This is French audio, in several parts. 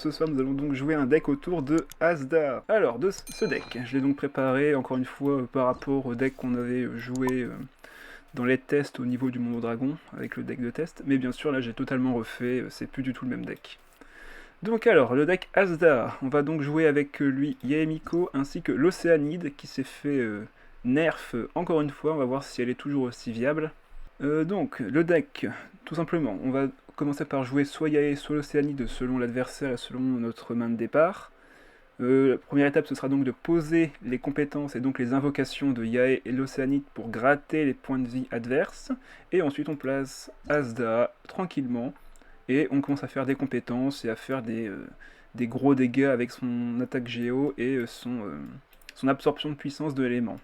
Ce soir, nous allons donc jouer un deck autour de Asda. Alors, de ce deck, je l'ai donc préparé, encore une fois, par rapport au deck qu'on avait joué dans les tests au niveau du Mondo Dragon, avec le deck de test. Mais bien sûr, là, j'ai totalement refait, c'est plus du tout le même deck. Donc alors, le deck Asda, on va donc jouer avec lui Yaemiko, ainsi que l'Océanide, qui s'est fait nerf encore une fois, on va voir si elle est toujours aussi viable. Donc, le deck, tout simplement, on va commencer par jouer soit Yae, soit l'Océanide selon l'adversaire et selon notre main de départ. La première étape, ce sera donc de poser les compétences et donc les invocations de Yae et l'Océanide pour gratter les points de vie adverses. Et ensuite, on place Asda tranquillement et on commence à faire des compétences et à faire des gros dégâts avec son attaque géo et son absorption de puissance de l'élément.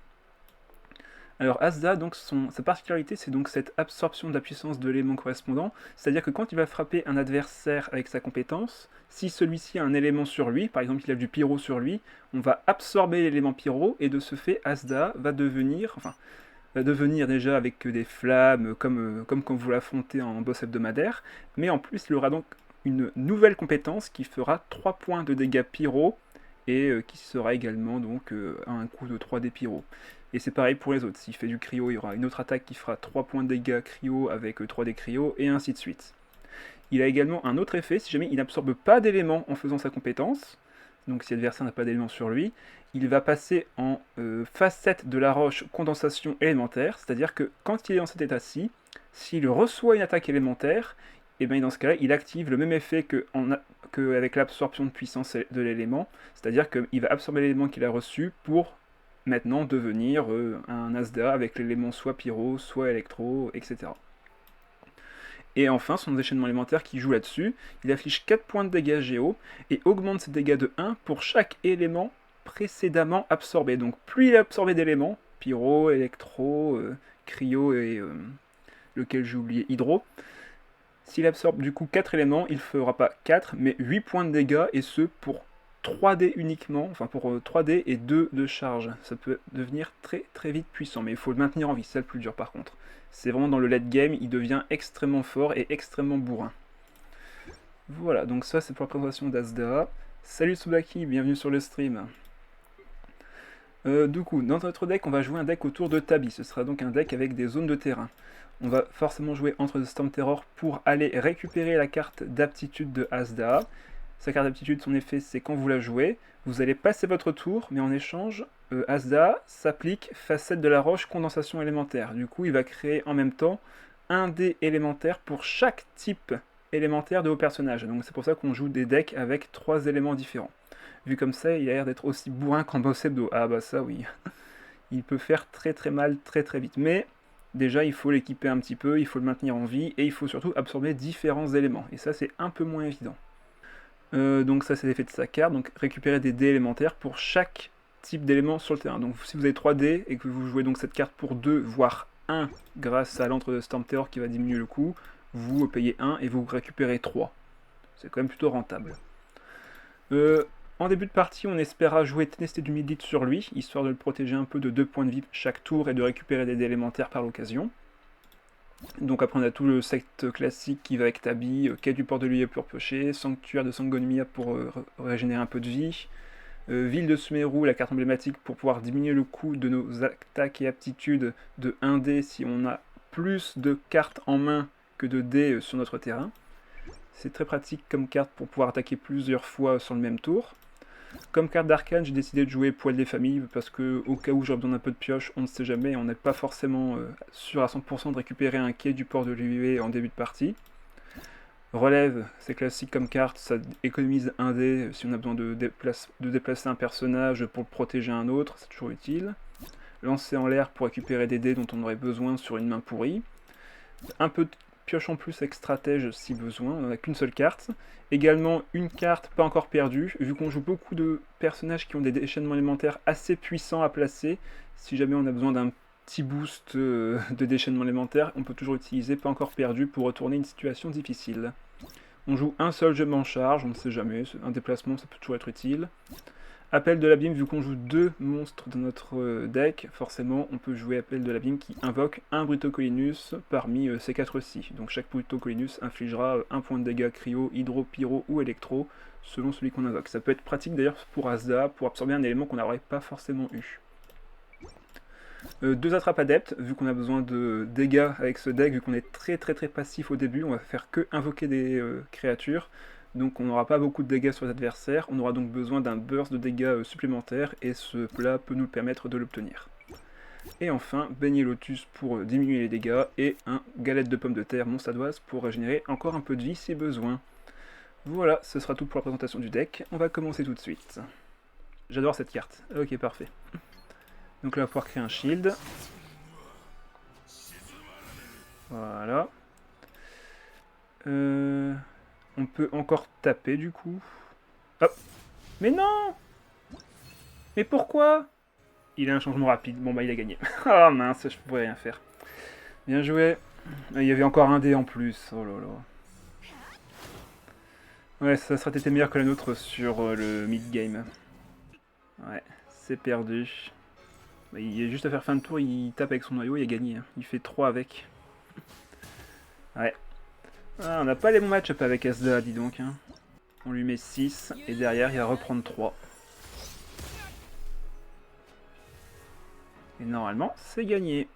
Alors Asda, donc sa particularité, c'est donc cette absorption de la puissance de l'élément correspondant, c'est-à-dire que quand il va frapper un adversaire avec sa compétence, si celui-ci a un élément sur lui, par exemple il a du pyro sur lui, on va absorber l'élément pyro, et de ce fait Asda va devenir déjà avec des flammes, comme quand vous l'affrontez en boss hebdomadaire, mais en plus il aura donc une nouvelle compétence qui fera 3 points de dégâts pyro, et qui sera également donc à un coup de 3D pyro. Et c'est pareil pour les autres, s'il fait du cryo, il y aura une autre attaque qui fera 3 points de dégâts cryo avec 3D cryo, et ainsi de suite. Il a également un autre effet, si jamais il n'absorbe pas d'éléments en faisant sa compétence, donc si l'adversaire n'a pas d'éléments sur lui, il va passer en facette de la roche condensation élémentaire, c'est-à-dire que quand il est dans cet état-ci, s'il reçoit une attaque élémentaire, et bien dans ce cas-là, il active le même effet qu'avec l'absorption de puissance de l'élément, c'est-à-dire qu'il va absorber l'élément qu'il a reçu pour maintenant devenir un Asda avec l'élément soit pyro, soit électro, etc. Et enfin, son déchaînement élémentaire qui joue là-dessus, il affiche 4 points de dégâts géo et augmente ses dégâts de 1 pour chaque élément précédemment absorbé. Donc plus il a absorbé d'éléments, pyro, électro, cryo et lequel j'ai oublié, hydro, s'il absorbe du coup 4 éléments, il ne fera pas 4 mais 8 points de dégâts, et ce pour 3D uniquement, enfin pour 3D et 2 de charge. Ça peut devenir très très vite puissant, mais il faut le maintenir en vie, c'est ça le plus dur par contre. C'est vraiment dans le late game, il devient extrêmement fort et extrêmement bourrin. Voilà, donc ça c'est pour la présentation d'Asda. Salut Tsubaki, bienvenue sur le stream. Du coup, dans notre deck, on va jouer un deck autour de Tabi. Ce sera donc un deck avec des zones de terrain. On va forcément jouer entre Storm Terror pour aller récupérer la carte d'aptitude de Asda. Sa carte d'aptitude, son effet, c'est quand vous la jouez, vous allez passer votre tour, mais en échange, Asda s'applique facette de la roche condensation élémentaire. Du coup, il va créer en même temps un dé élémentaire pour chaque type élémentaire de vos personnages. Donc c'est pour ça qu'on joue des decks avec 3 éléments différents. Vu comme ça, il a l'air d'être aussi bourrin qu'en boss hebdo. Ah bah ça oui. Il peut faire très très mal très très vite. Mais déjà, il faut l'équiper un petit peu, il faut le maintenir en vie, et il faut surtout absorber différents éléments. Et ça, c'est un peu moins évident. Donc ça c'est l'effet de sa carte, donc récupérer des dés élémentaires pour chaque type d'élément sur le terrain. Donc si vous avez 3 dés et que vous jouez donc cette carte pour 2, voire 1, grâce à l'entre de Storm Terror qui va diminuer le coût, vous payez 1 et vous récupérez 3. C'est quand même plutôt rentable. En début de partie, on espéra jouer Ténacité du Midlit sur lui, histoire de le protéger un peu de 2 points de vie chaque tour et de récupérer des dés élémentaires par l'occasion. Donc après on a tout le set classique qui va avec Tabi, Quai du port de l'huile pour piocher, Sanctuaire de Sangonomiya pour régénérer un peu de vie, Ville de Sumeru, la carte emblématique pour pouvoir diminuer le coût de nos attaques et aptitudes de 1 dé si on a plus de cartes en main que de dés sur notre terrain. C'est très pratique comme carte pour pouvoir attaquer plusieurs fois sur le même tour. Comme carte d'arcane, j'ai décidé de jouer Poil des familles parce que au cas où j'aurais besoin d'un peu de pioche, on ne sait jamais, et on n'est pas forcément sûr à 100% de récupérer un quai du port de l'UE en début de partie. Relève, c'est classique comme carte, ça économise un dé si on a besoin de déplacer un personnage pour protéger un autre, c'est toujours utile. Lancer en l'air pour récupérer des dés dont on aurait besoin sur une main pourrie. Un peu de pioche en plus avec stratège si besoin, on n'en a qu'une seule carte. Également une carte pas encore perdue, vu qu'on joue beaucoup de personnages qui ont des déchaînements élémentaires assez puissants à placer. Si jamais on a besoin d'un petit boost de déchaînement élémentaire, on peut toujours utiliser pas encore perdu pour retourner une situation difficile. On joue un seul jeu en charge, on ne sait jamais, un déplacement ça peut toujours être utile. Appel de l'abîme, vu qu'on joue 2 monstres dans notre deck, forcément on peut jouer Appel de l'abîme qui invoque un Brutocolinus parmi ces 4-ci. Donc chaque Brutocolinus infligera 1 point de dégâts cryo, hydro, pyro ou électro, selon celui qu'on invoque. Ça peut être pratique d'ailleurs pour Asda, pour absorber un élément qu'on n'aurait pas forcément eu. 2 attrapes adeptes, vu qu'on a besoin de dégâts avec ce deck, vu qu'on est très passif au début, on va faire que invoquer des créatures. Donc on n'aura pas beaucoup de dégâts sur les adversaires, on aura donc besoin d'un burst de dégâts supplémentaire, et ce plat peut nous permettre de l'obtenir. Et enfin, Beignet Lotus pour diminuer les dégâts, et un Galette de pommes de terre monstadoise pour régénérer encore un peu de vie si besoin. Voilà, ce sera tout pour la présentation du deck, on va commencer tout de suite. J'adore cette carte, ok parfait. Donc là on va pouvoir créer un shield. Voilà. On peut encore taper du coup. Hop. Mais non! Mais pourquoi? Il a un changement rapide. Bon bah il a gagné. Ah mince, je pourrais rien faire. Bien joué. Il y avait encore un dé en plus. Oh là là. Ouais, ça serait été meilleur que la nôtre sur le mid-game. Ouais, c'est perdu. Bah, il a juste à faire fin de tour, il tape avec son noyau, il a gagné. Il fait 3 avec. Ouais. Ah, on n'a pas les bons match-up avec Asda, dis donc. Hein. On lui met 6, et derrière, il va reprendre 3. Et normalement, c'est gagné.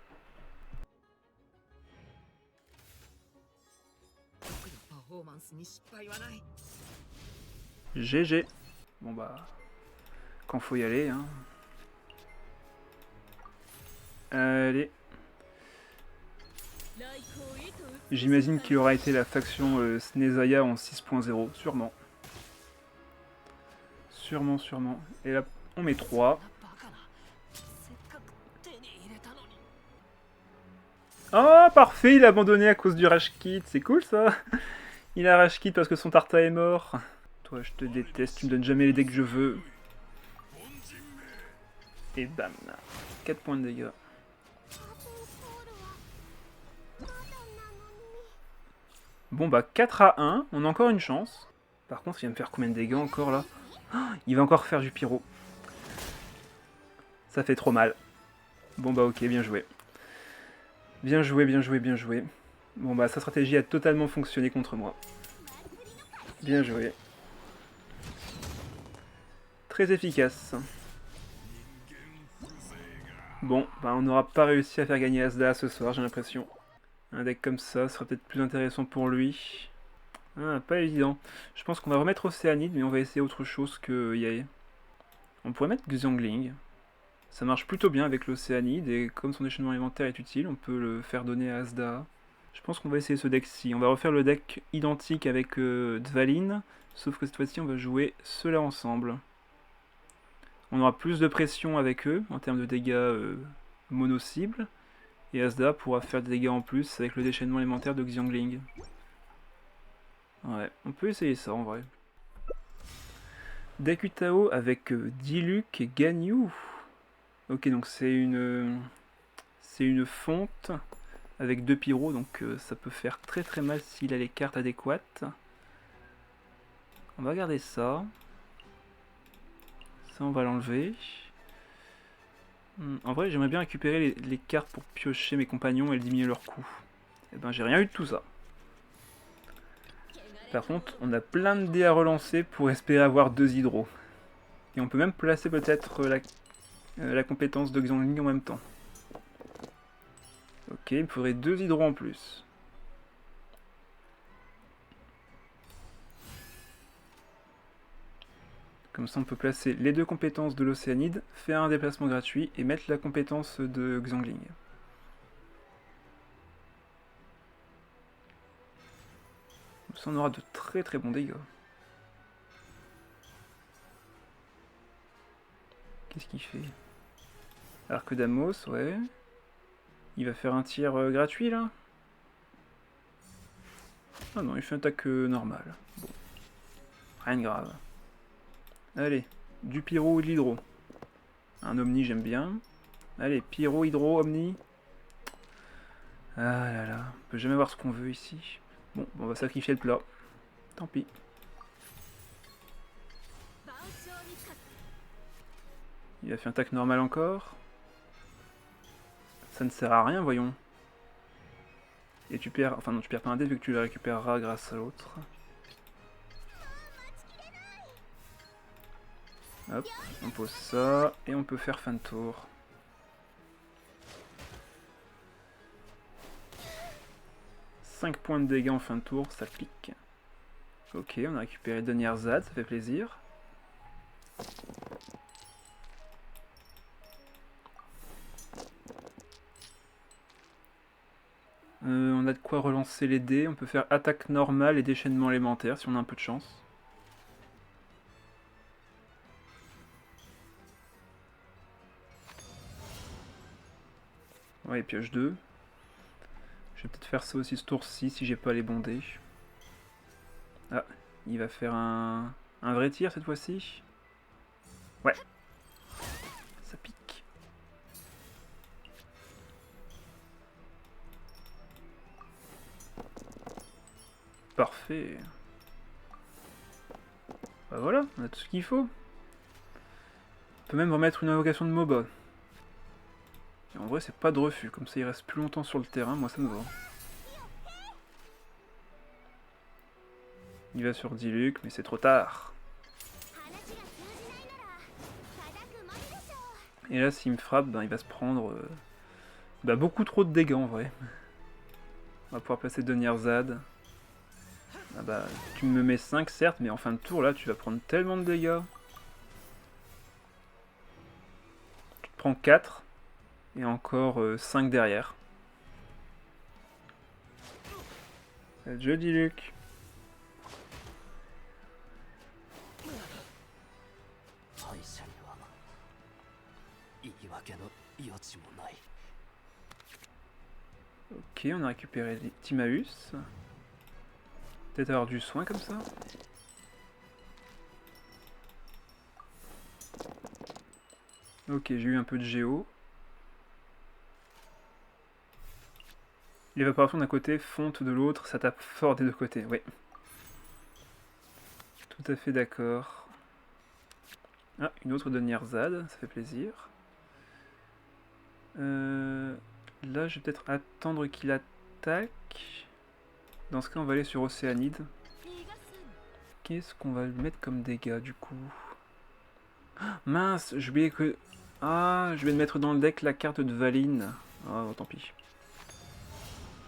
GG. Bon bah, quand faut y aller. Hein. Allez. J'imagine qu'il aura été la faction Snezaya en 6.0, sûrement. Sûrement. Et là, on met 3. Oh, parfait, il a abandonné à cause du Rage Kit, c'est cool ça. Il a Rage Kit parce que son Tarta est mort. Toi, je te déteste, tu me donnes jamais les dés que je veux. Et bam, 4 points de dégâts. Bon bah 4 à 1, on a encore une chance. Par contre, il va me faire combien de dégâts encore là? Oh, il va encore faire du pyro. Ça fait trop mal. Bon bah ok, bien joué. Bien joué. Bon bah sa stratégie a totalement fonctionné contre moi. Bien joué. Très efficace. Bon, bah on n'aura pas réussi à faire gagner Asda ce soir, j'ai l'impression. Un deck comme ça sera peut-être plus intéressant pour lui. Ah, pas évident. Je pense qu'on va remettre Océanide, mais on va essayer autre chose que Yae. On pourrait mettre Xiangling. Ça marche plutôt bien avec l'Océanide, et comme son déchaînement alimentaire est utile, on peut le faire donner à Asda. Je pense qu'on va essayer ce deck-ci. On va refaire le deck identique avec Dvalin, sauf que cette fois-ci on va jouer ceux-là ensemble. On aura plus de pression avec eux, en termes de dégâts mono-cible, et Asda pourra faire des dégâts en plus avec le déchaînement alimentaire de Xiangling. Ouais, on peut essayer ça en vrai. Deck Utao avec Diluc et Ganyu. Ok, donc c'est une fonte avec 2 pyros, donc ça peut faire très mal s'il a les cartes adéquates. On va garder ça. Ça, on va l'enlever. En vrai, j'aimerais bien récupérer les cartes pour piocher mes compagnons et diminuer leur coût. Et ben, j'ai rien eu de tout ça. Par contre, on a plein de dés à relancer pour espérer avoir 2 hydros. Et on peut même placer peut-être la compétence de Xiangling en même temps. Ok, il me faudrait 2 hydros en plus. Comme ça, on peut placer les 2 compétences de l'Océanide, faire un déplacement gratuit et mettre la compétence de Xiangling. Comme ça, on aura de très bons dégâts. Qu'est-ce qu'il fait? Arc d'Amos, ouais. Il va faire un tir gratuit, là? Ah non, il fait une attaque normale. Bon. Rien de grave. Allez, du pyro ou de l'hydro. Un omni, j'aime bien. Allez, pyro, hydro, omni. Ah là là, on peut jamais voir ce qu'on veut ici. Bon, on va sacrifier le plat. Tant pis. Il a fait un attaque normal encore. Ça ne sert à rien, voyons. Et tu perds... Enfin non, tu perds pas un dé vu que tu le récupéreras grâce à l'autre. Hop, on pose ça, et on peut faire fin de tour. « 5 points de dégâts en fin de tour, ça pique. Ok, on a récupéré Dunyarzad, ça fait plaisir. On a de quoi relancer les dés, on peut faire attaque normale et déchaînement élémentaire si on a un peu de chance. Ouais, pioche 2. Je vais peut-être faire ça aussi ce tour-ci si j'ai pas les bons dés. Ah, il va faire un vrai tir cette fois-ci. Ouais. Ça pique. Parfait. Bah voilà, on a tout ce qu'il faut. On peut même remettre une invocation de MOBA. Et en vrai, c'est pas de refus. Comme ça, il reste plus longtemps sur le terrain. Moi, ça me va. Il va sur Diluc, mais c'est trop tard. Et là, s'il me frappe, ben, il va se prendre beaucoup trop de dégâts en vrai. On va pouvoir placer Dunyarzad. Ah bah, tu me mets 5 certes, mais en fin de tour, là, tu vas prendre tellement de dégâts. Tu te prends 4, et encore 5 derrière. Adieu Diluc. Ok, on a récupéré les Timaeus. Peut-être avoir du soin comme ça. Ok, j'ai eu un peu de géo. L'évaporation d'un côté, fonte de l'autre, ça tape fort des deux côtés, oui. Tout à fait d'accord. Ah, une autre de Nyerzad, ça fait plaisir. Là, je vais peut-être attendre qu'il attaque. Dans ce cas, on va aller sur Océanide. Qu'est-ce qu'on va mettre comme dégâts, du coup? Mince, j'ai oublié que... Ah, je vais mettre dans le deck la carte de Valine. Ah, oh, tant pis.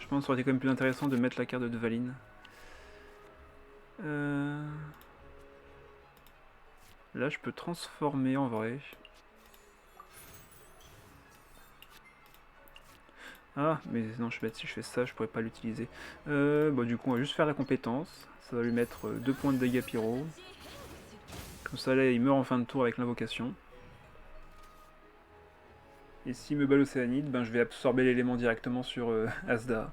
Je pense que ça aurait été quand même plus intéressant de mettre la carte de Valine. Là, je peux transformer en vrai. Ah, mais non, je suis bête, si je fais ça, je pourrais pas l'utiliser. Du coup, on va juste faire la compétence. Ça va lui mettre 2 points de dégâts pyro. Comme ça, là, il meurt en fin de tour avec l'invocation. Et s'il me bat l'Océanide, ben, je vais absorber l'élément directement sur Asda.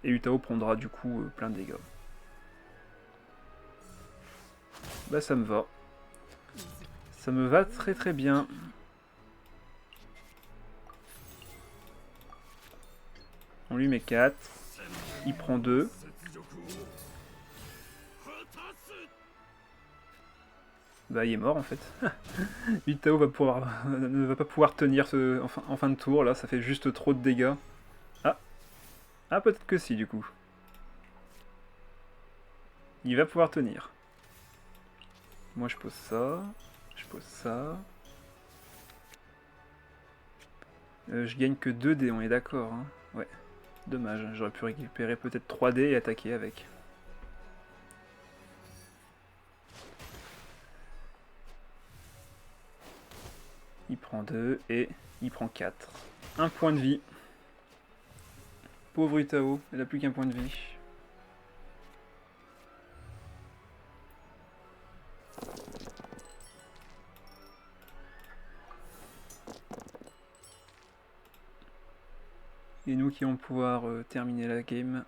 Et Utao prendra du coup plein de dégâts. Bah ça me va. Ça me va très très bien. On lui met 4. Il prend 2. Bah il est mort en fait. Utao ne va pas pouvoir tenir en fin de tour, là ça fait juste trop de dégâts. Ah, ah peut-être que si du coup. Il va pouvoir tenir. Moi je pose ça. Je pose ça. Je gagne que 2 dés, on est d'accord. Hein. Ouais, dommage, j'aurais pu récupérer peut-être 3 dés et attaquer avec. Il prend 2 et il prend 4. 1 point de vie. Pauvre Utao, elle n'a plus qu'un point de vie. Et nous qui allons pouvoir terminer la game.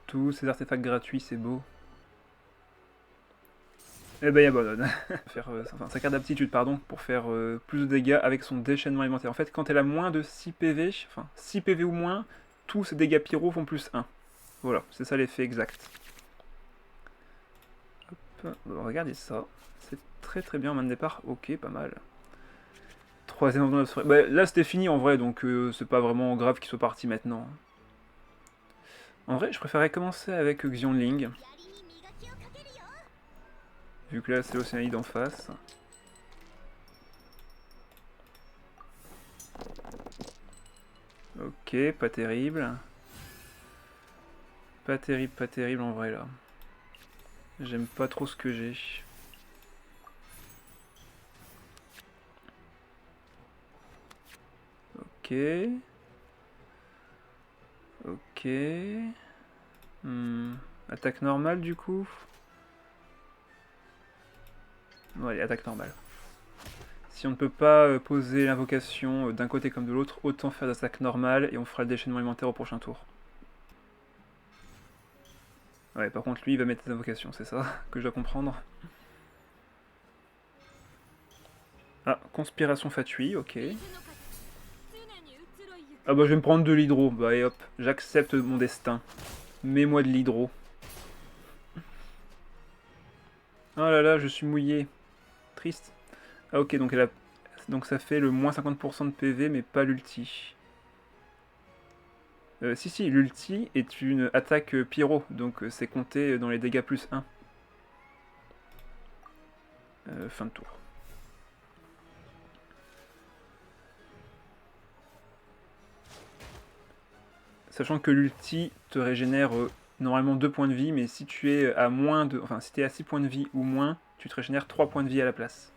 Tous ces artefacts gratuits, c'est beau. Eh ben il abandonne. Sa carte d'aptitude, pardon, pour faire plus de dégâts avec son déchaînement alimentaire. En fait, quand elle a moins de 6 PV, enfin 6 PV ou moins, tous ses dégâts pyro font plus 1. Voilà, c'est ça l'effet exact. Bon, regardez ça. C'est très très bien en main de départ. Ok, pas mal. Troisième endroit de la soirée. Bah, là c'était fini en vrai, donc c'est pas vraiment grave qu'il soit parti maintenant. En vrai, je préférerais commencer avec Xianling. Vu que là c'est l'Océanide en face. Ok, pas terrible. Pas terrible en vrai là. J'aime pas trop ce que j'ai. Ok. Ok. Attaque normale du coup. Bon, allez, attaque normale. Si on ne peut pas poser l'invocation d'un côté comme de l'autre, autant faire d'attaque normale et on fera le déchaînement élémentaire au prochain tour. Ouais, par contre lui il va mettre des invocations, c'est ça que je dois comprendre. Ah, conspiration fatui, ok. Ah bah je vais me prendre de l'hydro, bah et hop, j'accepte mon destin. Mets-moi de l'hydro. Oh là là, je suis mouillé. Triste. Ah ok, donc, donc ça fait le moins 50% de PV, mais pas l'ulti. Si, l'ulti est une attaque pyro, donc c'est compté dans les dégâts plus 1. Fin de tour. Sachant que l'ulti te régénère normalement 2 points de vie, mais si tu es à moins de. Enfin, si tu es à 6 points de vie ou moins, tu te régénères 3 points de vie à la place.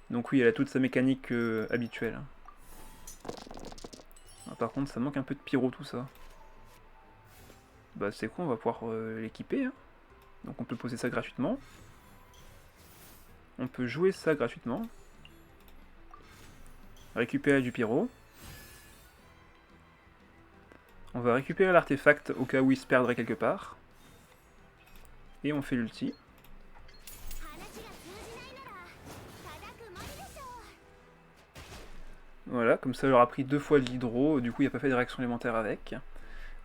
Donc oui, elle a toute sa mécanique habituelle. Ah, par contre, ça manque un peu de pyro tout ça. Bah c'est quoi, on va pouvoir l'équiper. Hein. Donc on peut poser ça gratuitement. On peut jouer ça gratuitement. Récupérer du pyro. On va récupérer l'artefact au cas où il se perdrait quelque part. Et on fait l'ulti. Voilà, comme ça il aura pris 2 fois de l'hydro, du coup il n'y a pas fait de réaction élémentaire avec.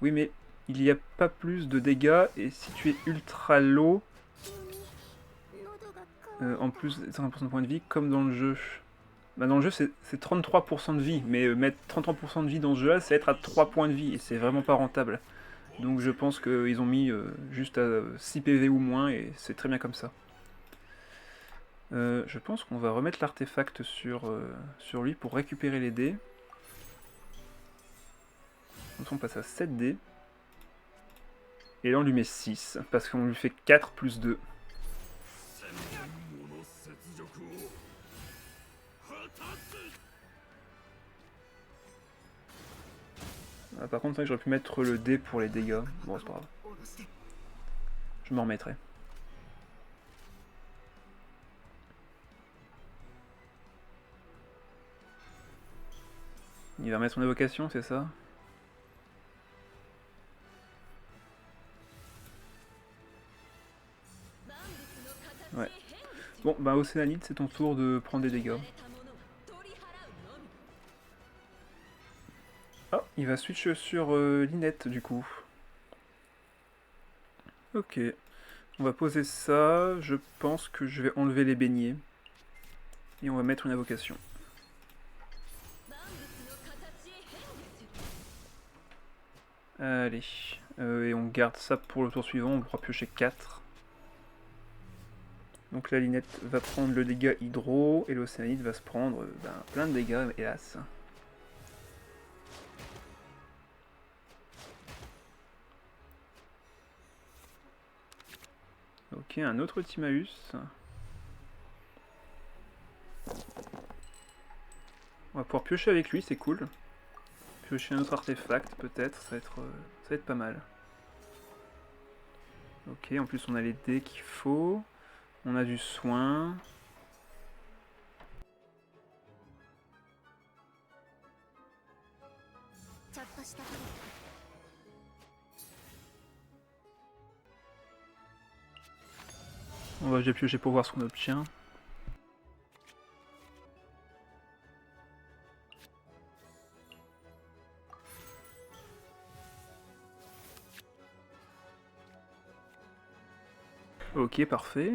Oui mais il n'y a pas plus de dégâts, et si tu es ultra low, en plus 50% de points de vie, comme dans le jeu. Bah dans le jeu c'est 33% de vie, mais mettre 33% de vie dans ce jeu là, c'est être à 3 points de vie, et c'est vraiment pas rentable. Donc je pense qu'ils ont mis juste à 6 PV ou moins, et c'est très bien comme ça. Je pense qu'on va remettre l'artefact sur lui pour récupérer les dés. Donc on passe à 7 dés. Et là on lui met 6, parce qu'on lui fait 4 plus 2. Ah, par contre, j'aurais pu mettre le dé pour les dégâts. Bon, c'est pas grave. Je m'en remettrai. Il va remettre son évocation, c'est ça? Ouais. Bon, bah Océanide, c'est ton tour de prendre des dégâts. Ah, il va switch sur Linette, du coup. Ok. On va poser ça. Je pense que je vais enlever les beignets. Et on va mettre une invocation. Allez. Et on garde ça pour le tour suivant. On pourra piocher 4. Donc la Linette va prendre le dégât hydro. Et l'Océanide va se prendre plein de dégâts, hélas. Ok, un autre Timaeus. On va pouvoir piocher avec lui, c'est cool. Piocher un autre artefact, peut-être, ça va être pas mal. Ok, en plus on a les dés qu'il faut. On a du soin. On va déjà piocher pour voir ce qu'on obtient. Ok, parfait.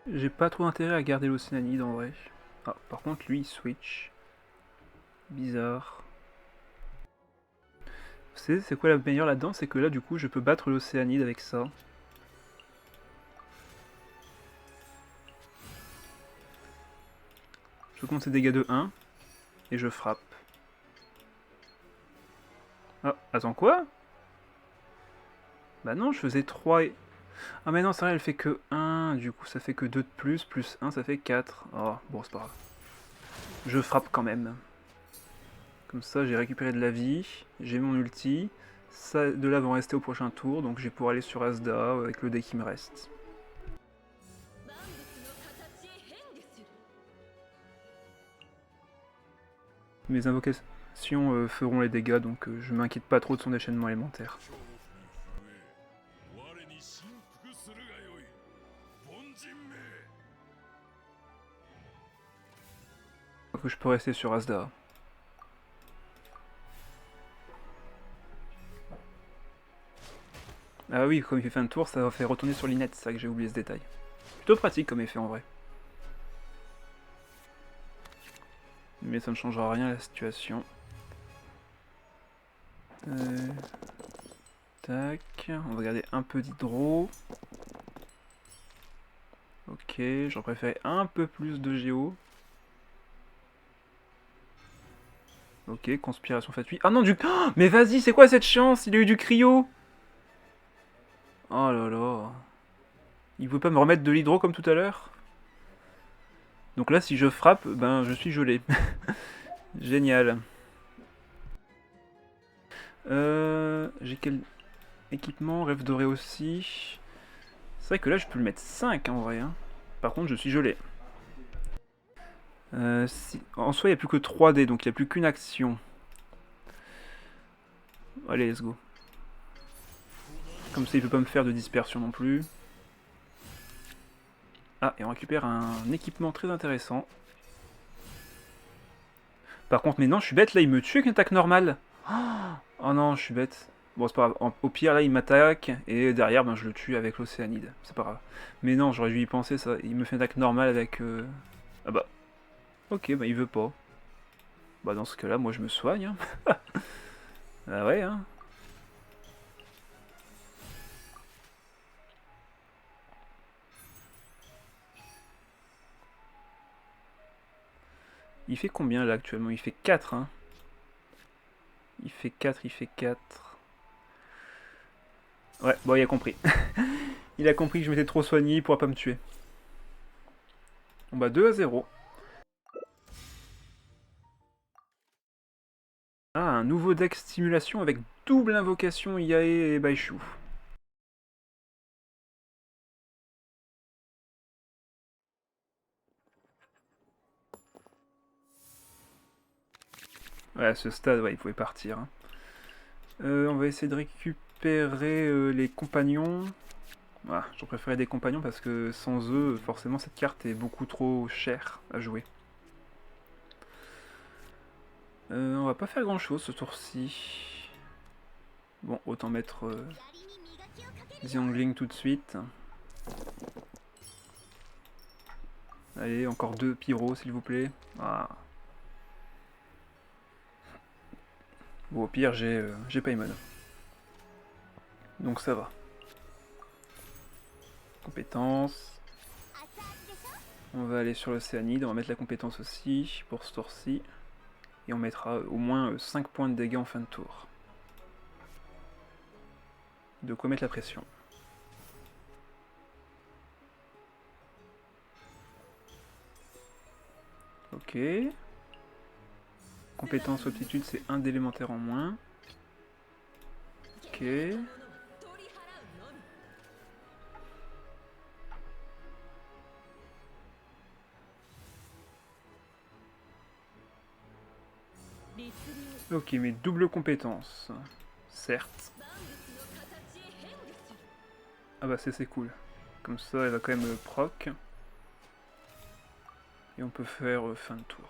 J'ai pas trop intérêt à garder l'Océanide en vrai. Ah, par contre, lui, il switch. Bizarre. Vous savez, c'est quoi la meilleure là-dedans? C'est que là, du coup, je peux battre l'Océanide avec ça. Je compte ses dégâts de 1. Et je frappe. Ah, attends, quoi? Bah non, je faisais 3 et... Ah mais non, c'est vrai, elle fait que 1. Du coup, ça fait que 2 de plus. Plus 1, ça fait 4. Oh, bon, c'est pas grave. Je frappe quand même. Comme ça, j'ai récupéré de la vie. J'ai mon ulti. Ça, de là, vont rester au prochain tour. Donc, je vais pouvoir aller sur Asda avec le deck qui me reste. Mes invocations feront les dégâts, donc je m'inquiète pas trop de son déchaînement élémentaire. Que je peux rester sur Asda. Ah oui, comme il fait fin de tour, ça va faire retourner sur l'inet, c'est ça que j'ai oublié ce détail. Plutôt pratique comme effet en vrai. Mais ça ne changera rien à la situation. Tac, on va garder un peu d'hydro. Ok, j'en préférais un peu plus de géo. Ok, conspiration fatuite. Ah non, du... Oh, mais vas-y, c'est quoi cette chance? Il a eu du cryo. Oh là là. Il veut pas me remettre de l'hydro comme tout à l'heure? Donc là, si je frappe, ben je suis gelé. Génial. J'ai quel équipement? Rêve doré aussi. C'est vrai que là, je peux le mettre 5 en vrai. Hein. Par contre, je suis gelé. En soi, il n'y a plus que 3D, donc il n'y a plus qu'une action. Allez, let's go. Comme ça, il peut pas me faire de dispersion non plus. Ah, et on récupère un équipement très intéressant. Par contre, mais non, je suis bête, là, il me tue avec une attaque normale. Oh non, je suis bête. Bon, c'est pas grave. Au pire, là, il m'attaque, et derrière, ben, je le tue avec l'Océanide. C'est pas grave. Mais non, j'aurais dû y penser, ça. Il me fait une attaque normale avec... Ah bah... Ok, bah il veut pas. Bah dans ce cas-là, moi, je me soigne. Hein. Ah ouais, hein. Il fait combien, là, actuellement? Il fait 4, hein. Il fait 4, il fait 4. Ouais, bon, il a compris. Il a compris que je m'étais trop soigné, il pourra pas me tuer. Bon bah 2-0. Ah, un nouveau deck stimulation avec double invocation Yae et Baishu. Ouais, à ce stade, ouais, il pouvait partir. Hein. On va essayer de récupérer les compagnons. Ah, j'en préférais des compagnons parce que sans eux, forcément, cette carte est beaucoup trop chère à jouer. On va pas faire grand chose ce tour-ci. Bon, autant mettre Xiangling tout de suite. Allez, encore 2 pyros s'il vous plaît. Ah. Bon, au pire, j'ai Paimon. Donc ça va. Compétence. On va aller sur l'Océanide, on va mettre la compétence aussi pour ce tour-ci. Et on mettra au moins 5 points de dégâts en fin de tour. De quoi mettre la pression. Ok. Compétence aptitude, c'est un d'élémentaire en moins. Ok. Ok, mais double compétence. Certes. Ah bah c'est cool. Comme ça, elle va quand même proc. Et on peut faire fin de tour.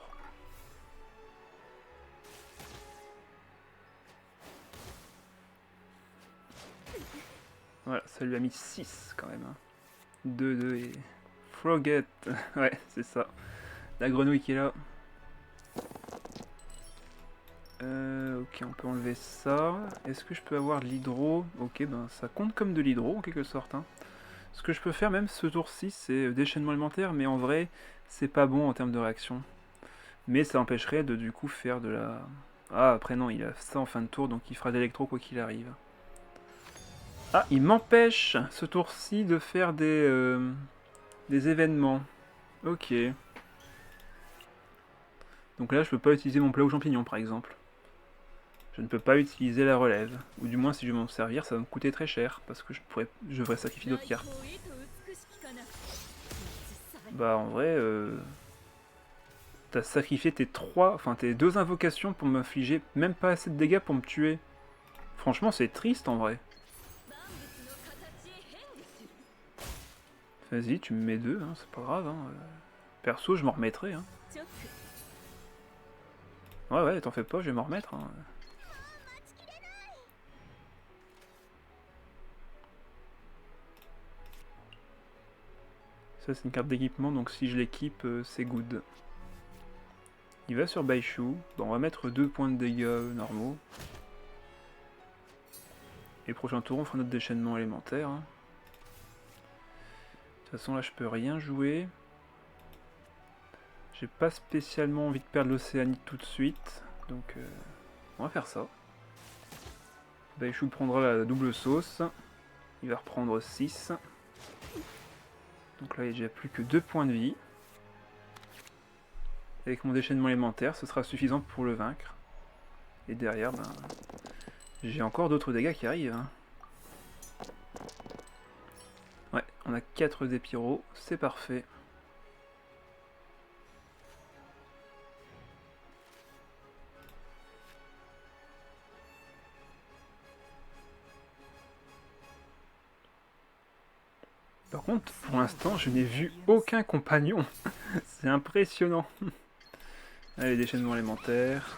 Voilà, ça lui a mis 6 quand même. 2 et... Froget. Ouais, c'est ça. La grenouille qui est là. Ok, on peut enlever ça. Est-ce que je peux avoir de l'hydro? Ok, ben ça compte comme de l'hydro en quelque sorte. Hein. Ce que je peux faire même ce tour-ci, c'est déchaînement alimentaire, mais en vrai, c'est pas bon en termes de réaction. Mais ça empêcherait de du coup faire de la... Ah, après non, il a ça en fin de tour, donc il fera d'électro quoi qu'il arrive. Ah, il m'empêche ce tour-ci de faire des événements. Ok. Donc là, je peux pas utiliser mon plat aux champignons, par exemple. Je ne peux pas utiliser la relève. Ou du moins, si je veux m'en servir, ça va me coûter très cher. Parce que je devrais sacrifier d'autres cartes. Bah, en vrai, t'as sacrifié tes 2 invocations pour m'infliger même pas assez de dégâts pour me tuer. Franchement, c'est triste en vrai. Vas-y, tu me mets 2, hein, c'est pas grave. Hein. Perso, je m'en remettrai. Hein. Ouais, t'en fais pas, je vais m'en remettre. Hein. Ça, c'est une carte d'équipement, donc si je l'équipe, c'est good. Il va sur Baishu. Bon, on va mettre 2 points de dégâts normaux. Et prochain tour, on fera notre déchaînement élémentaire. Hein. De toute façon, là, je peux rien jouer. J'ai pas spécialement envie de perdre l'Océanie tout de suite. Donc, on va faire ça. Baishu prendra la double sauce. Il va reprendre 6. Donc là, il n'y a déjà plus que 2 points de vie. Avec mon déchaînement élémentaire, ce sera suffisant pour le vaincre. Et derrière, ben, j'ai encore d'autres dégâts qui arrivent. Hein. Ouais, on a 4 Zepiro, c'est parfait. Par contre, pour l'instant, je n'ai vu aucun compagnon. C'est impressionnant. Allez, déchaînement élémentaire.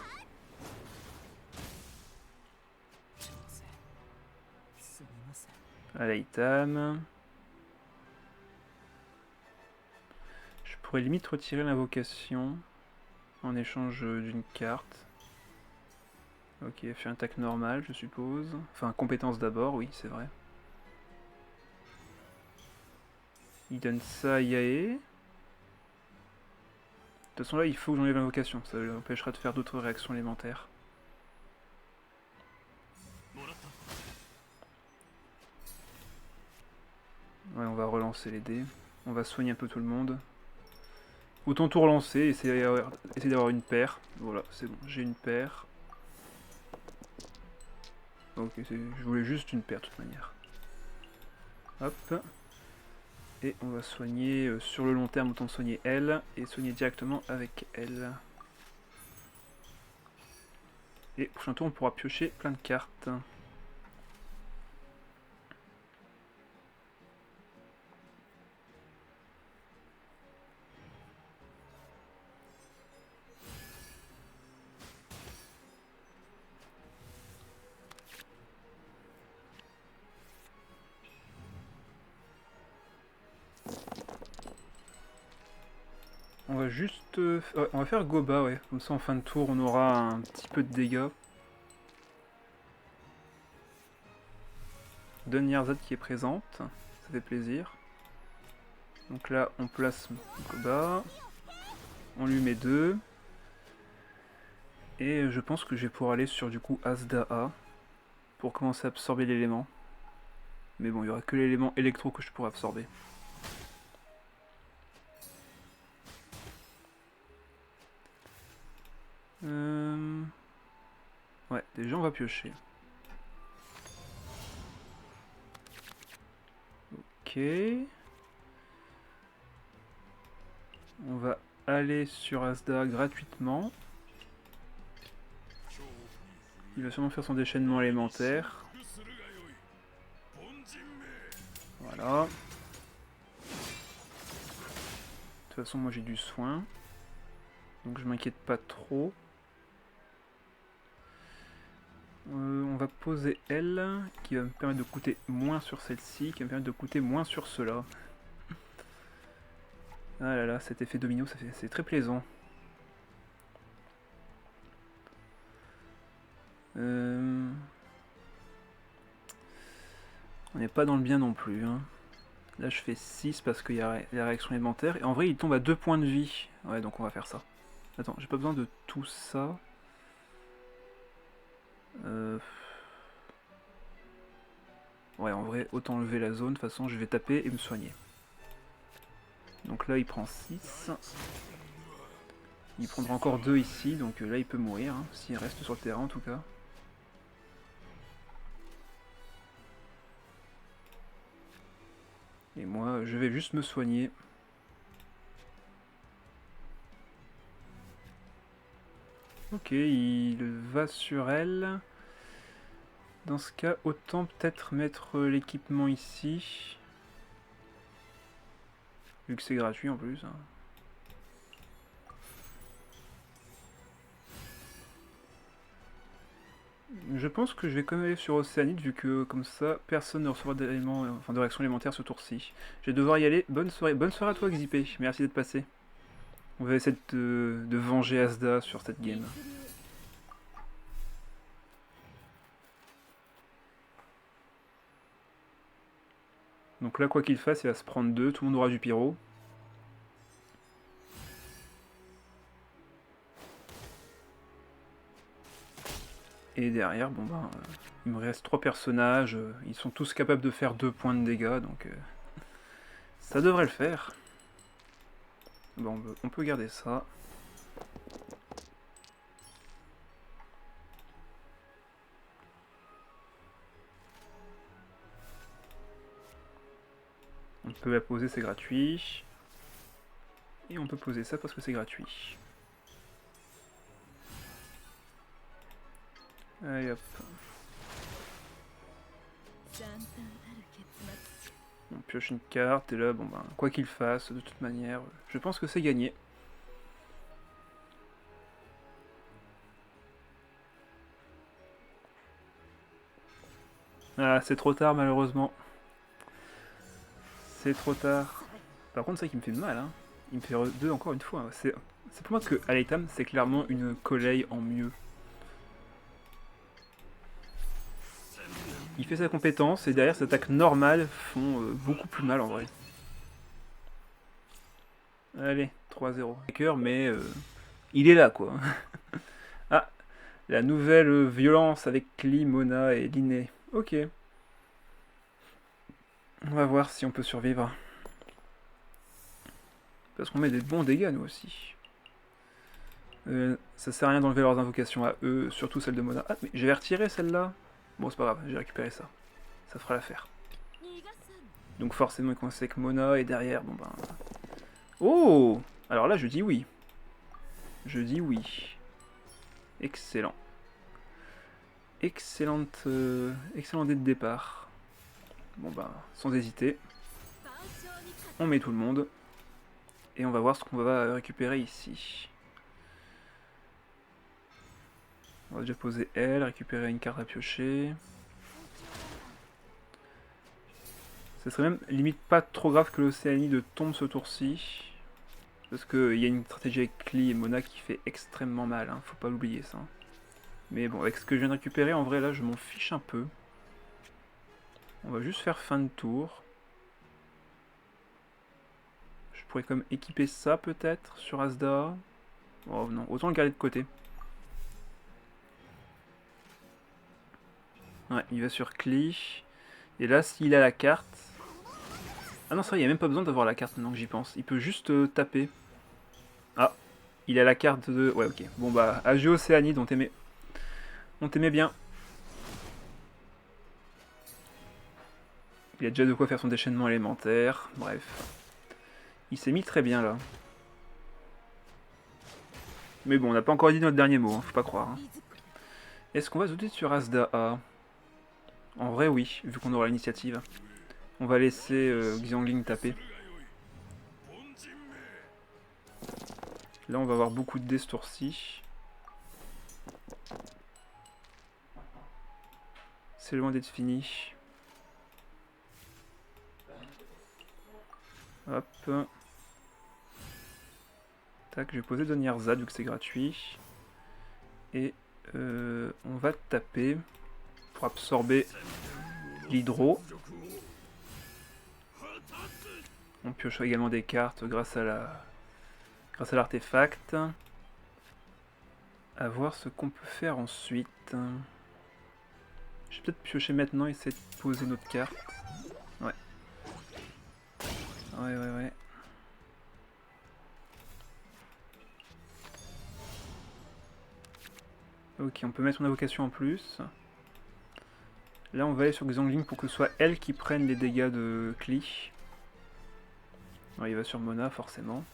Allez, Itam. Je pourrais limite retirer l'invocation en échange d'une carte. Ok, fait un attaque normale, je suppose. Enfin, compétence d'abord, oui, c'est vrai. Il donne ça à Yae. De toute façon, là, il faut que j'enlève l'invocation. Ça l'empêchera de faire d'autres réactions élémentaires. Ouais, on va relancer les dés. On va soigner un peu tout le monde. Autant tout relancer, essayer d'avoir une paire. Voilà, c'est bon, j'ai une paire. Ok, je voulais juste une paire de toute manière. Hop. Et on va soigner sur le long terme, autant soigner elle, et soigner directement avec elle. Et prochain tour, on pourra piocher plein de cartes. On va juste... ouais, on va faire Goba, ouais. Comme ça, en fin de tour, on aura un petit peu de dégâts. Dunyarzad qui est présente. Ça fait plaisir. Donc là, on place Goba. On lui met 2. Et je pense que je vais pouvoir aller sur, du coup, Azdaa. Pour commencer à absorber l'élément. Mais bon, il n'y aura que l'élément électro que je pourrai absorber. Ouais, déjà on va piocher. Ok. On va aller sur Asda gratuitement. Il va sûrement faire son déchaînement élémentaire. Voilà. De toute façon, moi j'ai du soin. Donc je m'inquiète pas trop. On va poser elle, qui va me permettre de coûter moins sur celle-ci, qui va me permettre de coûter moins sur cela. Ah là là, cet effet domino, c'est très plaisant. On n'est pas dans le bien non plus. Hein. Là, je fais 6 parce qu'il y a la réaction élémentaire. Et en vrai, il tombe à 2 points de vie. Ouais, donc on va faire ça. Attends, j'ai pas besoin de tout ça. Ouais, en vrai, autant lever la zone. De toute façon, je vais taper et me soigner. Donc là, il prend 6. Il prendra encore 2 ici. Donc là, il peut mourir. Hein, s'il reste sur le terrain, en tout cas. Et moi, je vais juste me soigner. Ok, il va sur elle. Dans ce cas, autant peut-être mettre l'équipement ici. Vu que c'est gratuit en plus. Hein. Je pense que je vais quand même aller sur Océanide vu que comme ça, personne ne recevra d'éléments, enfin de réaction élémentaire ce tour-ci. Je vais devoir y aller. Bonne soirée à toi Xipé. Merci d'être passé. On va essayer de venger Asda sur cette game. Donc là, quoi qu'il fasse, il va se prendre 2. Tout le monde aura du pyro. Et derrière, bon ben, il me reste 3 personnages. Ils sont tous capables de faire 2 points de dégâts, donc ça devrait le faire. Bon, on peut garder ça. On peut la poser, c'est gratuit. Et on peut poser ça parce que c'est gratuit. Allez hop. On pioche une carte et là, bon ben, quoi qu'il fasse, de toute manière, je pense que c'est gagné. Ah, c'est trop tard malheureusement. C'est trop tard. Par contre, c'est ça qui me fait mal, hein. Il me fait 2 encore une fois. C'est pour moi que Aleitam, c'est clairement une collègue en mieux. Il fait sa compétence et derrière ses attaques normales font beaucoup plus mal en vrai. Allez, 3-0. Mais il est là quoi. Ah, la nouvelle violence avec Klee, Mona et Linné. Ok. On va voir si on peut survivre. Parce qu'on met des bons dégâts nous aussi. Ça sert à rien d'enlever leurs invocations à eux, surtout celle de Mona. Ah, mais j'avais retiré celle-là. Bon, c'est pas grave, j'ai récupéré ça. Ça fera l'affaire. Donc forcément, il commence avec Mona, et derrière, bon ben... Oh! Alors là, je dis oui. Je dis oui. Excellent. Excellent dé de départ. Bon ben, sans hésiter. On met tout le monde. Et on va voir ce qu'on va récupérer ici. On va déjà poser elle, récupérer une carte à piocher. Ce serait même limite pas trop grave que l'Océanide tombe ce tour-ci. Parce qu'il y a une stratégie avec Klee et Mona qui fait extrêmement mal, hein. Faut pas l'oublier ça. Mais bon, avec ce que je viens de récupérer, en vrai là je m'en fiche un peu. On va juste faire fin de tour. Je pourrais comme équiper ça peut-être sur Asda. Oh non, autant le garder de côté. Ouais, il va sur Klee. Et là, s'il a la carte... Ah non, ça, il n'y a même pas besoin d'avoir la carte maintenant que j'y pense. Il peut juste taper. Ah, il a la carte de... Ouais, ok. Bon bah, adieu Océanide, on t'aimait. On t'aimait bien. Il a déjà de quoi faire son déchaînement élémentaire. Bref. Il s'est mis très bien là. Mais bon, on n'a pas encore dit notre dernier mot, hein, faut pas croire. Hein. Est-ce qu'on va sauter sur Asda A? En vrai, oui, vu qu'on aura l'initiative. On va laisser Xiangling taper. Là on va avoir beaucoup de dés ce tour-ci. C'est loin d'être fini. Hop. Tac, je vais poser Donnierzad vu que c'est gratuit. Et on va taper pour absorber l'hydro. On pioche également des cartes grâce à l'artefact. À voir ce qu'on peut faire ensuite. Je vais peut-être piocher maintenant et essayer de poser notre carte. Ouais. Ouais. Ok, on peut mettre une invocation en plus. Là, on va aller sur Xiangling pour que ce soit elle qui prenne les dégâts de Klee. Ouais, il va sur Mona, forcément.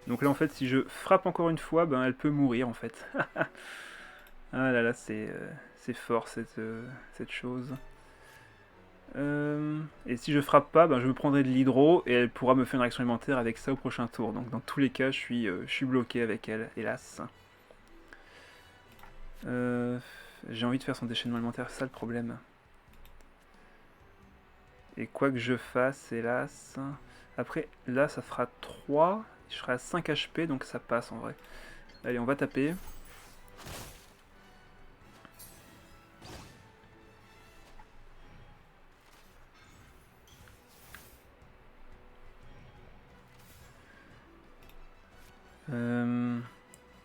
Donc là, en fait, si je frappe encore une fois, ben, elle peut mourir, en fait. Ah là là, c'est fort, cette chose. Et si je frappe pas, ben, je me prendrai de l'hydro, et elle pourra me faire une réaction alimentaire avec ça au prochain tour. Donc dans tous les cas, je suis bloqué avec elle, hélas. J'ai envie de faire son déchaînement alimentaire, c'est ça le problème. Et quoi que je fasse, hélas... Après, là, ça fera 3. Je serai à 5 HP, donc ça passe en vrai. Allez, on va taper.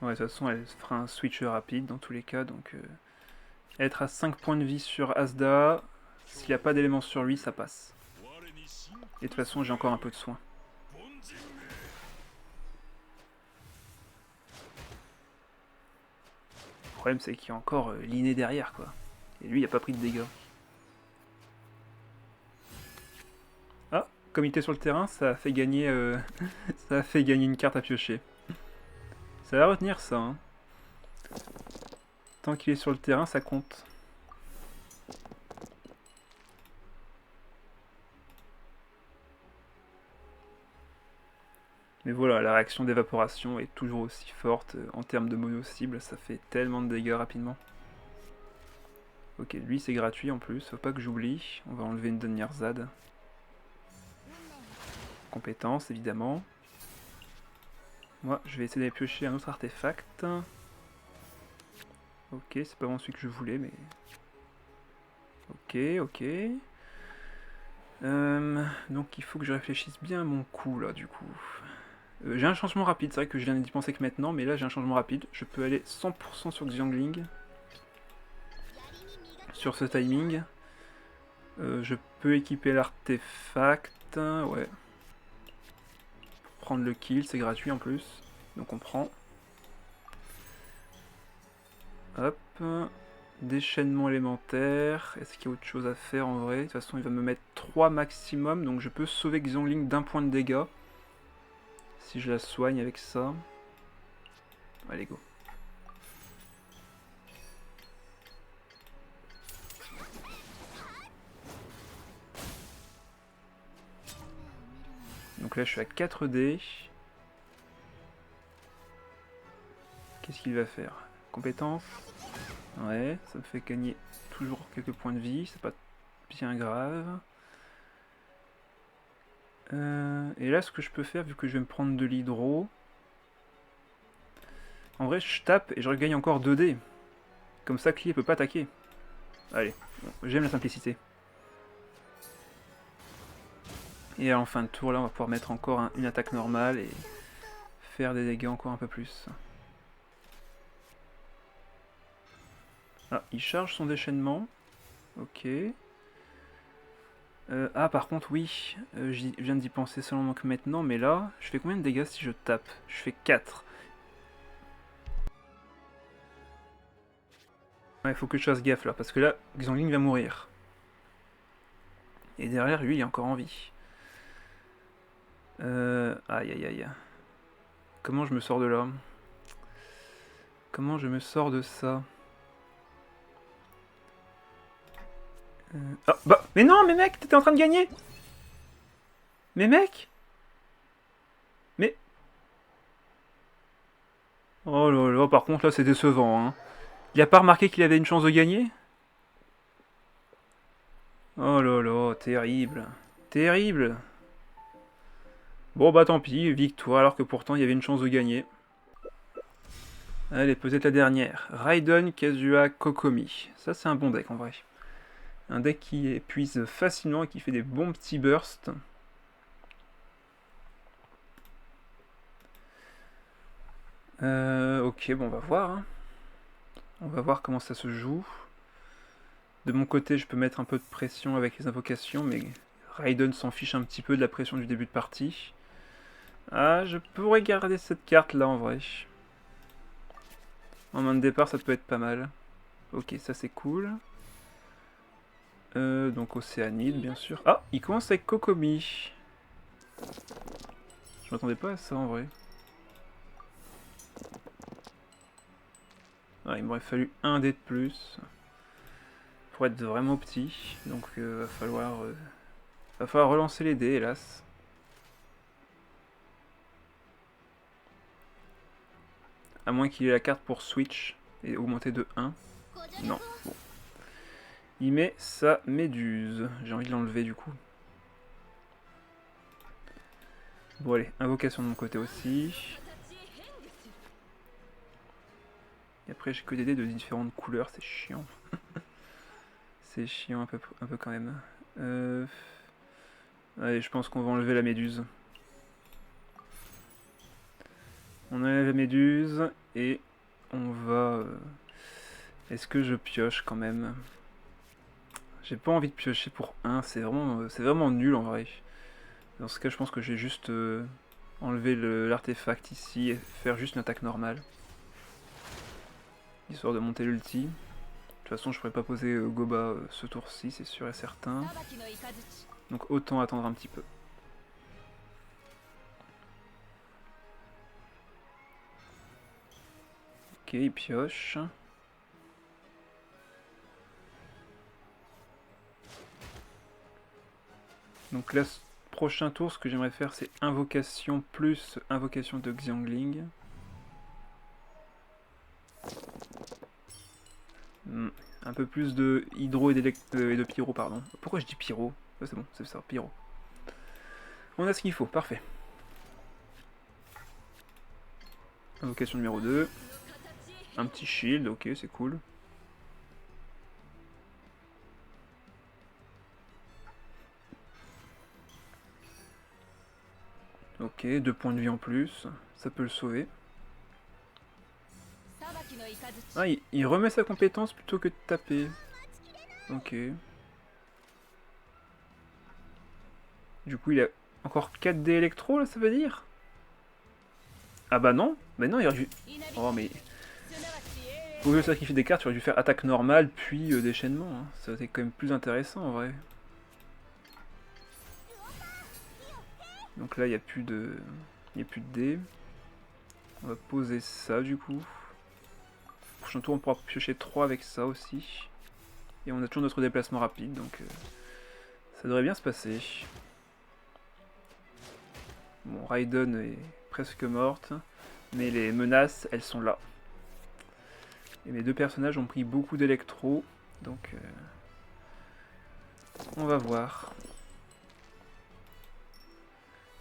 Ouais, de toute façon, elle fera un switch rapide dans tous les cas, donc... Être à 5 points de vie sur Asda, s'il n'y a pas d'éléments sur lui, ça passe. Et de toute façon, j'ai encore un peu de soin. Le problème, c'est qu'il y a encore l'inné derrière, quoi. Et lui, il n'a pas pris de dégâts. Ah, comme il était sur le terrain, ça a fait gagner, ça a fait gagner une carte à piocher. Ça va retenir ça, hein. Tant qu'il est sur le terrain, ça compte. Mais voilà, la réaction d'évaporation est toujours aussi forte en termes de mono-cible, ça fait tellement de dégâts rapidement. Ok, lui c'est gratuit en plus, faut pas que j'oublie. On va enlever une Donnierzad. Compétence évidemment. Moi je vais essayer d'aller piocher un autre artefact. Ok, c'est pas vraiment celui que je voulais, mais... Ok. Donc il faut que je réfléchisse bien à mon coup là du coup. J'ai un changement rapide, c'est vrai que je viens d'y penser que maintenant, mais là j'ai un changement rapide. Je peux aller 100% sur Xiangling. Sur ce timing. Je peux équiper l'artefact. Ouais. Pour prendre le kill, c'est gratuit en plus. Donc on prend. Hop. Déchaînement élémentaire. Est-ce qu'il y a autre chose à faire en vrai? De toute façon, il va me mettre 3 maximum. Donc je peux sauver Xiangling d'un point de dégâts. Si je la soigne avec ça. Allez, go. Donc là, je suis à 4 dés. Qu'est-ce qu'il va faire? Compétence. Ouais, ça me fait gagner toujours quelques points de vie. C'est pas bien grave. Et là, ce que je peux faire, vu que je vais me prendre de l'hydro... En vrai, je tape et je regagne encore 2 dés. Comme ça, Klee peut pas attaquer. Allez, bon, j'aime la simplicité. Et en fin de tour, là, on va pouvoir mettre encore une attaque normale et faire des dégâts encore un peu plus. Ah, il charge son déchaînement. Ok. Ah, par contre, oui, je viens d'y penser seulement que maintenant, mais là, je fais combien de dégâts si je tape? Je fais 4. Ouais, il faut que je fasse gaffe là, parce que là, Xiangling va mourir. Et derrière, lui, il est encore en vie. Aïe. Comment je me sors de là? Comment je me sors de ça? Ah, bah, mais non, mais mec, t'étais en train de gagner. Mais mec. Mais... Oh là là, par contre, là, c'est décevant, hein. Il a pas remarqué qu'il avait une chance de gagner? Oh là là, terrible. Terrible. Bon, bah tant pis, victoire, alors que pourtant, il y avait une chance de gagner. Allez, peut-être la dernière. Raiden, Kazuha, Kokomi. Ça, c'est un bon deck, en vrai. Un deck qui épuise facilement et qui fait des bons petits bursts. Ok, bon, on va voir, hein. On va voir comment ça se joue. De mon côté, je peux mettre un peu de pression avec les invocations, mais Raiden s'en fiche un petit peu de la pression du début de partie. Ah, je pourrais garder cette carte là en vrai. En main de départ, ça peut être pas mal. Ok, ça c'est cool. Donc Océanide, bien sûr. Ah, il commence avec Kokomi. Je m'attendais pas à ça en vrai. Ah, il m'aurait fallu un dé de plus pour être vraiment petit. Donc va falloir relancer les dés, hélas. À moins qu'il ait la carte pour switch et augmenter de 1. Non, bon. Il met sa méduse. J'ai envie de l'enlever du coup. Bon allez, invocation de mon côté aussi. Et après j'ai que des dés de différentes couleurs, c'est chiant. C'est chiant un peu quand même. Allez, je pense qu'on va enlever la méduse. On enlève la méduse et on va... Est-ce que je pioche quand même? J'ai pas envie de piocher pour 1, c'est vraiment nul en vrai. Dans ce cas, je pense que je vais juste enlever l'artefact ici et faire juste une attaque normale. Histoire de monter l'ulti. De toute façon, je pourrais pas poser Goba ce tour-ci, c'est sûr et certain. Donc autant attendre un petit peu. Ok, il pioche. Donc là, prochain tour, ce que j'aimerais faire, c'est invocation plus invocation de Xiangling. Un peu plus de hydro et de pyro, pardon. Pourquoi je dis pyro? C'est bon, c'est ça, pyro. On a ce qu'il faut, parfait. Invocation numéro 2. Un petit shield, ok, c'est cool. Ok, 2 points de vie en plus, ça peut le sauver. Ah, il remet sa compétence plutôt que de taper. Ok. Du coup, il a encore 4 dés électro, là, ça veut dire? Ah bah non. Mais non, il aurait dû... Oh, mais... Au lieu de sacrifier des cartes, il aurait dû faire attaque normale, puis déchaînement. Hein. Ça aurait été quand même plus intéressant, en vrai. Donc là, il n'y a plus de... Il n'y a plus de dés. On va poser ça, du coup. Prochain tour, on pourra piocher 3 avec ça aussi. Et on a toujours notre déplacement rapide, donc... ça devrait bien se passer. Bon, Raiden est presque morte. Mais les menaces, elles sont là. Et mes deux personnages ont pris beaucoup d'électro. Donc... on va voir.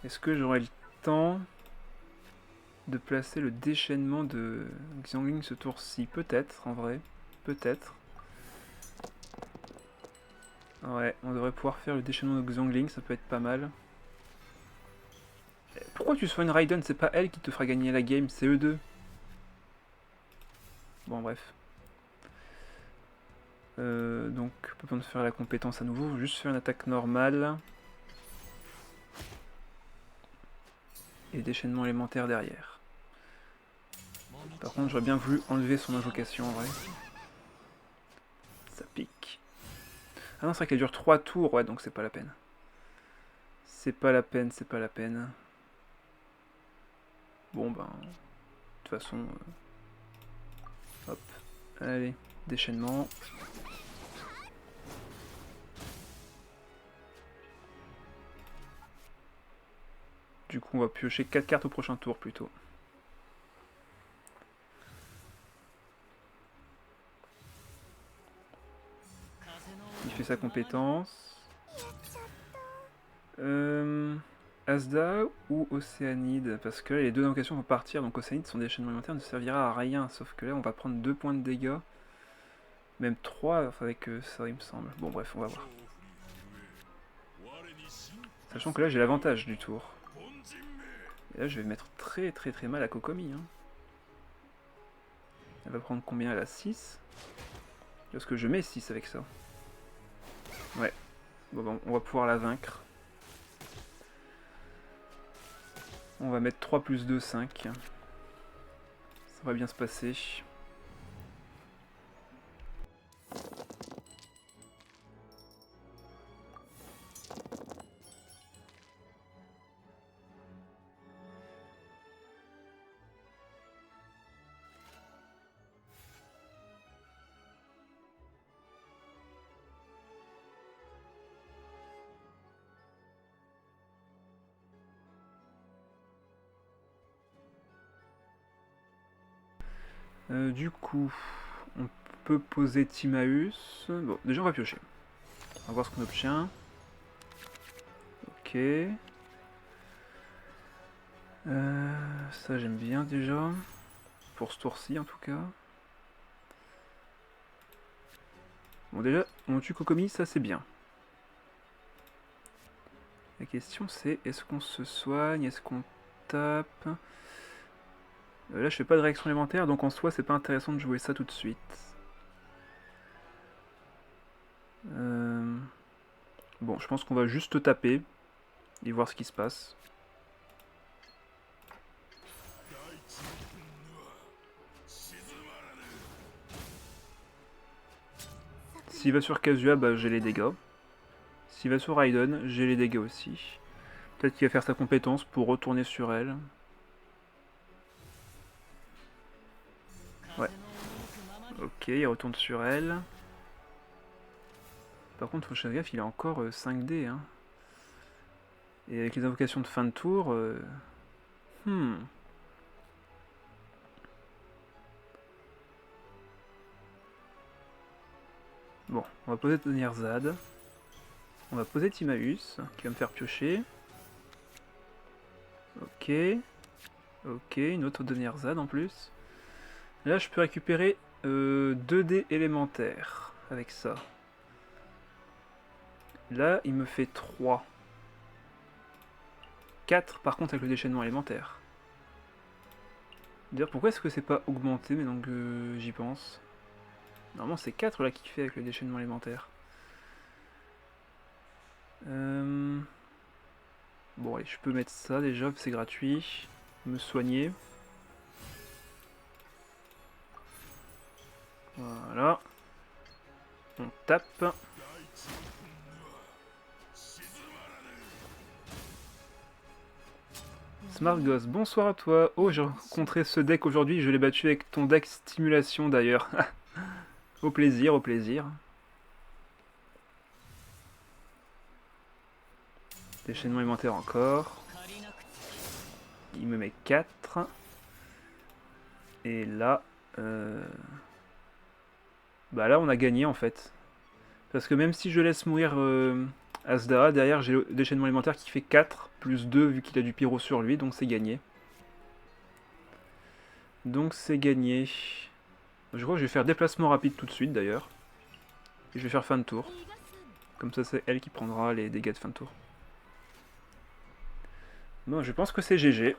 Est-ce que j'aurai le temps de placer le déchaînement de Xiangling ce tour-ci? Peut-être, en vrai. Peut-être. Ouais, on devrait pouvoir faire le déchaînement de Xiangling, ça peut être pas mal. Pourquoi tu soignes Raiden? C'est pas elle qui te fera gagner la game, c'est eux deux. Bon, bref. Donc, pas besoin de faire la compétence à nouveau, juste faire une attaque normale. Et déchaînement élémentaire derrière. Par contre, j'aurais bien voulu enlever son invocation en vrai. Ça pique. Ah non, c'est vrai qu'elle dure 3 tours, ouais, donc c'est pas la peine. C'est pas la peine, c'est pas la peine. Bon, ben... de toute façon... hop. Allez, déchaînement. du coup on va piocher 4 cartes au prochain tour plutôt. Il fait sa compétence. Asda ou Océanide, parce que là, les deux invocations vont partir, donc Océanide, son déchaînement élémentaire ne servira à rien, sauf que là on va prendre 2 points de dégâts. Même 3 avec ça il me semble. Bon bref, on va voir. Sachant que là j'ai l'avantage du tour. Et là je vais mettre très mal à Kokomi. Hein. Elle va prendre combien? Elle a 6. Parce que je mets 6 avec ça. Ouais. Bon, on va pouvoir la vaincre. On va mettre 3 plus 2, 5. Ça va bien se passer. Du coup, on peut poser Timaeus. Bon, déjà on va piocher. On va voir ce qu'on obtient. Ok. Ça j'aime bien déjà. Pour ce tour-ci en tout cas. Bon déjà, on tue Kokomi, ça c'est bien. La question c'est, est-ce qu'on se soigne? Est-ce qu'on tape? Là je fais pas de réaction élémentaire, donc en soi c'est pas intéressant de jouer ça tout de suite. Bon, je pense qu'on va juste taper et voir ce qui se passe. S'il va sur Kazuha, bah, j'ai les dégâts. S'il va sur Raiden, j'ai les dégâts aussi. Peut-être qu'il va faire sa compétence pour retourner sur elle. Ouais. Ok, il retourne sur elle. Par contre, faut faire gaffe, il a encore 5D. Hein. Et avec les invocations de fin de tour... Bon, on va poser Nerzad. On va poser Timaeus, qui va me faire piocher. Ok. Ok, une autre de Nerzad en plus. Là, je peux récupérer 2D élémentaires avec ça. Là, il me fait 3. 4 par contre avec le déchaînement élémentaire. D'ailleurs, pourquoi est-ce que c'est pas augmenté maintenant que j'y pense? Normalement, c'est 4 là qu'il fait avec le déchaînement élémentaire. Bon, allez, je peux mettre ça déjà, c'est gratuit. Me soigner. Voilà. On tape. Smartgos, bonsoir à toi. Oh, j'ai rencontré ce deck aujourd'hui, je l'ai battu avec ton deck stimulation d'ailleurs. Au plaisir, au plaisir. Déchaînement élémentaire encore. Il me met 4. Et là... Bah là on a gagné en fait. Parce que même si je laisse mourir Asda, derrière j'ai le déchaînement élémentaire qui fait 4 plus 2 vu qu'il a du pyro sur lui, donc c'est gagné. Donc c'est gagné. Je crois que je vais faire déplacement rapide tout de suite d'ailleurs. Et je vais faire fin de tour. Comme ça c'est elle qui prendra les dégâts de fin de tour. Bon, je pense que c'est GG.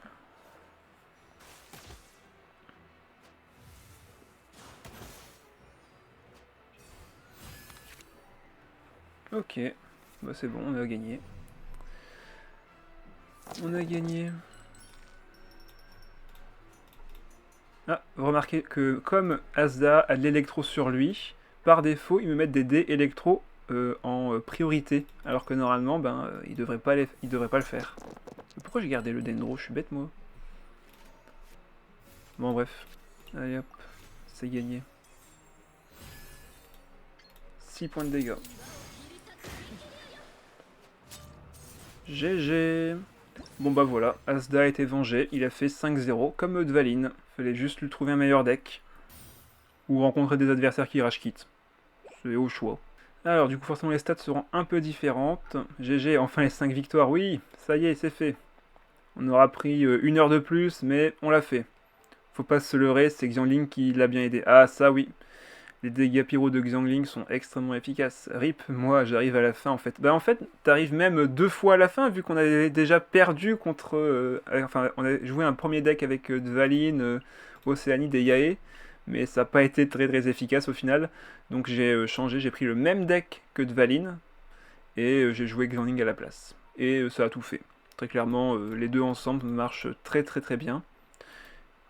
Ok, bah c'est bon, on a gagné. On a gagné. Ah, remarquez que comme Asda a de l'électro sur lui, par défaut, ils me mettent des dés électro en priorité, alors que normalement, ben, il devrait pas le faire. Pourquoi j'ai gardé le Dendro? Je suis bête, moi. Bon, bref. Allez hop, c'est gagné. 6 points de dégâts. GG. Bon bah voilà, Asda a été vengé, il a fait 5-0, comme Dvalin. Fallait juste lui trouver un meilleur deck. Ou rencontrer des adversaires qui rage quittent. C'est au choix. Alors du coup forcément les stats seront un peu différentes. GG, enfin les 5 victoires, oui, ça y est, c'est fait. On aura pris 1 heure de plus, mais on l'a fait. Faut pas se leurrer, c'est Xiangling qui l'a bien aidé. Ah ça oui, les dégâts pyro de Xiangling sont extrêmement efficaces. RIP, moi j'arrive à la fin en fait. Bah en fait, t'arrives même 2 fois à la fin, vu qu'on avait déjà perdu contre... enfin, on a joué un premier deck avec Dvalin, Océanide et Yae, mais ça n'a pas été très très efficace au final. Donc j'ai changé, j'ai pris le même deck que Dvalin, et j'ai joué Xiangling à la place. Et ça a tout fait. Très clairement, les deux ensemble marchent très très très bien.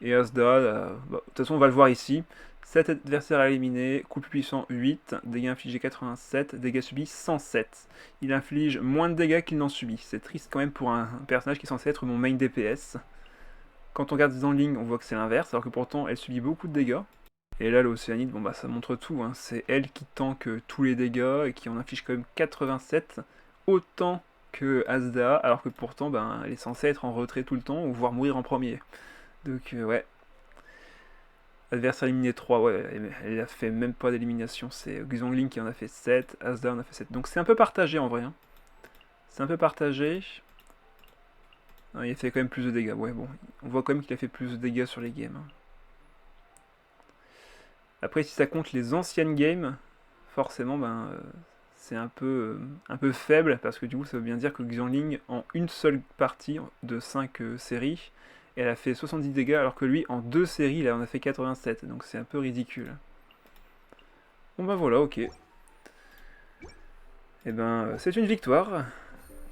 Et Asda, de toute façon on va le voir ici. 7 adversaires à éliminer, coup plus puissant 8, dégâts infligés 87, dégâts subis 107. Il inflige moins de dégâts qu'il n'en subit. C'est triste quand même pour un personnage qui est censé être mon main DPS. Quand on regarde Xiangling, on voit que c'est l'inverse, alors que pourtant elle subit beaucoup de dégâts. Et là l'Océanide, bon bah ça montre tout, hein. C'est elle qui tank tous les dégâts et qui en inflige quand même 87, autant que Asda, alors que pourtant ben, elle est censée être en retrait tout le temps, ou voire mourir en premier. Donc ouais. Adversaire éliminé 3, ouais, elle a fait même pas d'élimination, c'est Xiangling qui en a fait 7, Asda en a fait 7. Donc c'est un peu partagé en vrai. Hein. C'est un peu partagé. Ah, il a fait quand même plus de dégâts, ouais bon. On voit quand même qu'il a fait plus de dégâts sur les games. Hein. Après si ça compte les anciennes games, forcément ben c'est un peu faible, parce que du coup ça veut bien dire que Xiangling en une seule partie de 5 séries, elle a fait 70 dégâts, alors que lui en 2 séries il en a fait 87, donc c'est un peu ridicule. Bon bah voilà, ok. Et ben c'est une victoire.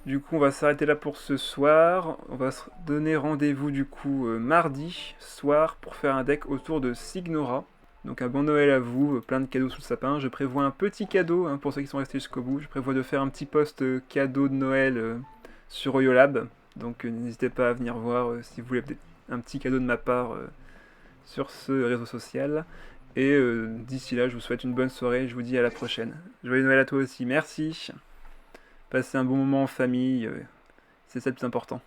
Du coup on va s'arrêter là pour ce soir. On va se donner rendez-vous du coup mardi soir pour faire un deck autour de Signora. Donc un bon Noël à vous, plein de cadeaux sous le sapin. Je prévois un petit cadeau hein, pour ceux qui sont restés jusqu'au bout. Je prévois de faire un petit post cadeau de Noël sur Oyolab. Donc n'hésitez pas à venir voir si vous voulez un petit cadeau de ma part sur ce réseau social. Et d'ici là, je vous souhaite une bonne soirée. Je vous dis à la prochaine. Joyeux Noël à toi aussi. Merci. Passez un bon moment en famille. C'est ça le plus important.